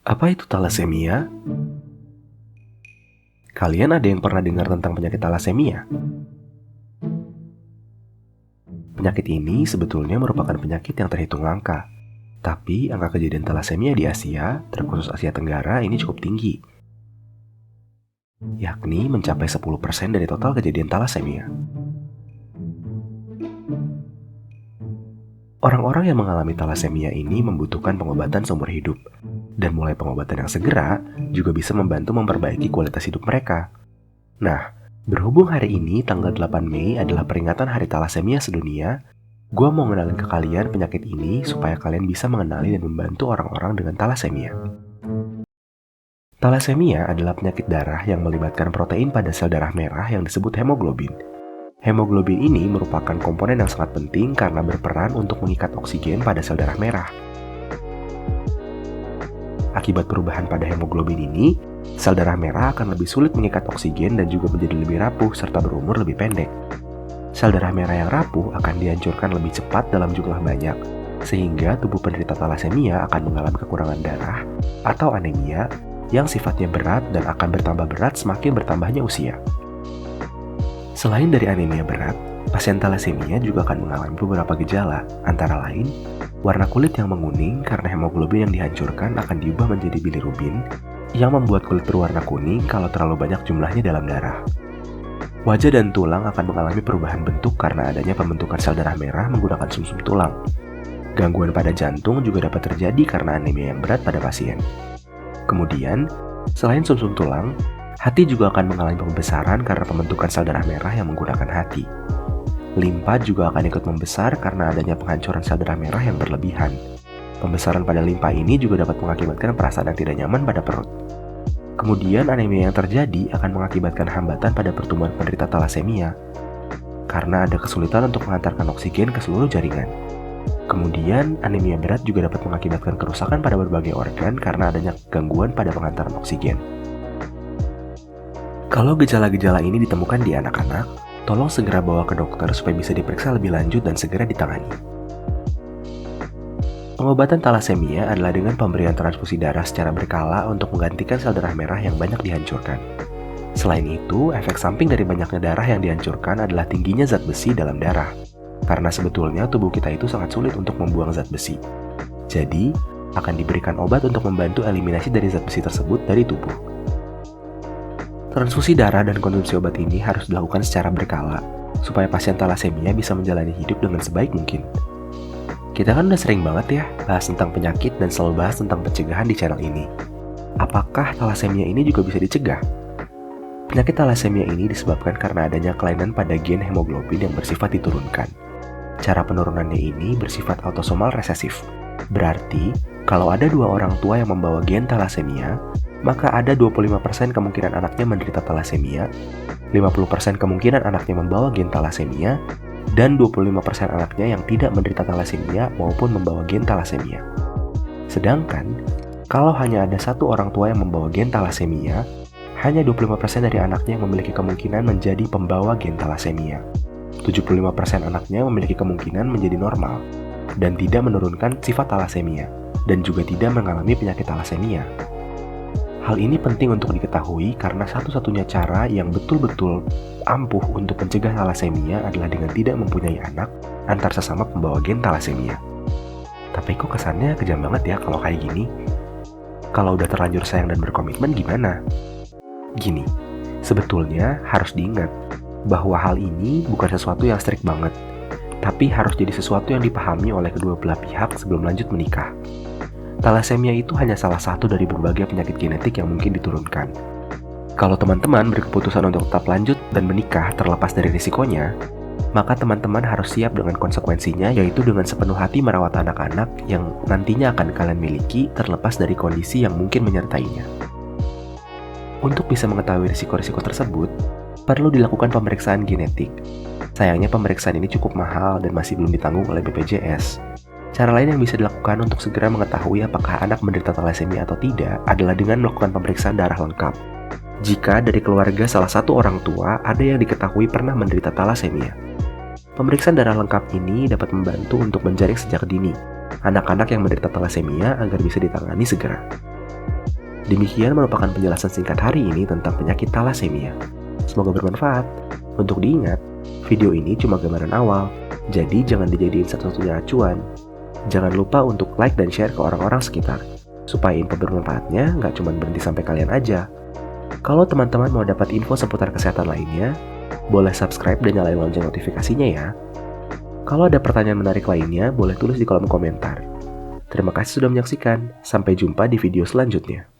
Apa itu talasemia? Kalian ada yang pernah dengar tentang penyakit talasemia? Penyakit ini sebetulnya merupakan penyakit yang terhitung langka. Tapi angka kejadian talasemia di Asia, terkhusus Asia Tenggara, ini cukup tinggi. Yakni mencapai 10% dari total kejadian talasemia. Orang-orang yang mengalami talasemia ini membutuhkan pengobatan seumur hidup. Dan mulai pengobatan yang segera juga bisa membantu memperbaiki kualitas hidup mereka. Nah, berhubung hari ini tanggal 8 Mei adalah peringatan Hari Talasemia Sedunia, gue mau ngenalin ke kalian penyakit ini supaya kalian bisa mengenali dan membantu orang-orang dengan talasemia. Talasemia adalah penyakit darah yang melibatkan protein pada sel darah merah yang disebut hemoglobin. Hemoglobin ini merupakan komponen yang sangat penting karena berperan untuk mengikat oksigen pada sel darah merah. Akibat perubahan pada hemoglobin ini, sel darah merah akan lebih sulit mengikat oksigen dan juga menjadi lebih rapuh serta berumur lebih pendek. Sel darah merah yang rapuh akan dihancurkan lebih cepat dalam jumlah banyak, sehingga tubuh penderita talasemia akan mengalami kekurangan darah atau anemia yang sifatnya berat dan akan bertambah berat semakin bertambahnya usia. Selain dari anemia berat, pasien talasemia juga akan mengalami beberapa gejala, antara lain warna kulit yang menguning karena hemoglobin yang dihancurkan akan diubah menjadi bilirubin yang membuat kulit berwarna kuning kalau terlalu banyak jumlahnya dalam darah. Wajah dan tulang akan mengalami perubahan bentuk karena adanya pembentukan sel darah merah menggunakan sumsum tulang. Gangguan pada jantung juga dapat terjadi karena anemia yang berat pada pasien. Kemudian, selain sumsum tulang, hati juga akan mengalami pembesaran karena pembentukan sel darah merah yang menggunakan hati. Limpa juga akan ikut membesar karena adanya penghancuran sel darah merah yang berlebihan. Pembesaran pada limpa ini juga dapat mengakibatkan perasaan yang tidak nyaman pada perut. Kemudian anemia yang terjadi akan mengakibatkan hambatan pada pertumbuhan penderita talasemia karena ada kesulitan untuk mengantarkan oksigen ke seluruh jaringan. Kemudian anemia berat juga dapat mengakibatkan kerusakan pada berbagai organ karena adanya gangguan pada pengantaran oksigen. Kalau gejala-gejala ini ditemukan di anak-anak, tolong segera bawa ke dokter supaya bisa diperiksa lebih lanjut dan segera ditangani. Pengobatan talasemia adalah dengan pemberian transfusi darah secara berkala untuk menggantikan sel darah merah yang banyak dihancurkan. Selain itu, efek samping dari banyaknya darah yang dihancurkan adalah tingginya zat besi dalam darah. Karena sebetulnya tubuh kita itu sangat sulit untuk membuang zat besi. Jadi, akan diberikan obat untuk membantu eliminasi dari zat besi tersebut dari tubuh. Transfusi darah dan konsumsi obat ini harus dilakukan secara berkala, supaya pasien talasemia bisa menjalani hidup dengan sebaik mungkin. Kita kan udah sering banget ya bahas tentang penyakit dan selalu bahas tentang pencegahan di channel ini. Apakah talasemia ini juga bisa dicegah? Penyakit talasemia ini disebabkan karena adanya kelainan pada gen hemoglobin yang bersifat diturunkan. Cara penurunannya ini bersifat autosomal resesif. Berarti, kalau ada dua orang tua yang membawa gen talasemia, maka ada 25% kemungkinan anaknya menderita talasemia, 50% kemungkinan anaknya membawa gen talasemia, dan 25% anaknya yang tidak menderita talasemia maupun membawa gen talasemia. Sedangkan, kalau hanya ada satu orang tua yang membawa gen talasemia, hanya 25% dari anaknya yang memiliki kemungkinan menjadi pembawa gen talasemia. 75% anaknya memiliki kemungkinan menjadi normal dan tidak menurunkan sifat talasemia, dan juga tidak mengalami penyakit talasemia. Hal ini penting untuk diketahui karena satu-satunya cara yang betul-betul ampuh untuk mencegah talasemia adalah dengan tidak mempunyai anak antar sesama pembawa gen talasemia. Tapi kok kesannya kejam banget ya kalau kayak gini? Kalau udah terlanjur sayang dan berkomitmen gimana? Gini, sebetulnya harus diingat bahwa hal ini bukan sesuatu yang strict banget, tapi harus jadi sesuatu yang dipahami oleh kedua belah pihak sebelum lanjut menikah. Talasemia itu hanya salah satu dari berbagai penyakit genetik yang mungkin diturunkan. Kalau teman-teman berkeputusan untuk tetap lanjut dan menikah terlepas dari risikonya, maka teman-teman harus siap dengan konsekuensinya, yaitu dengan sepenuh hati merawat anak-anak yang nantinya akan kalian miliki terlepas dari kondisi yang mungkin menyertainya. Untuk bisa mengetahui risiko-risiko tersebut, perlu dilakukan pemeriksaan genetik. Sayangnya pemeriksaan ini cukup mahal dan masih belum ditanggung oleh BPJS. Cara lain yang bisa dilakukan untuk segera mengetahui apakah anak menderita talasemia atau tidak adalah dengan melakukan pemeriksaan darah lengkap. Jika dari keluarga salah satu orang tua ada yang diketahui pernah menderita talasemia. Pemeriksaan darah lengkap ini dapat membantu untuk menjaring sejak dini anak-anak yang menderita talasemia agar bisa ditangani segera. Demikian merupakan penjelasan singkat hari ini tentang penyakit talasemia. Semoga bermanfaat. Untuk diingat, video ini cuma gambaran awal, jadi jangan dijadiin satu-satunya acuan. Jangan lupa untuk like dan share ke orang-orang sekitar, supaya info bermanfaatnya nggak cuma berhenti sampai kalian aja. Kalau teman-teman mau dapat info seputar kesehatan lainnya, boleh subscribe dan nyalain lonceng notifikasinya ya. Kalau ada pertanyaan menarik lainnya, boleh tulis di kolom komentar. Terima kasih sudah menyaksikan, sampai jumpa di video selanjutnya.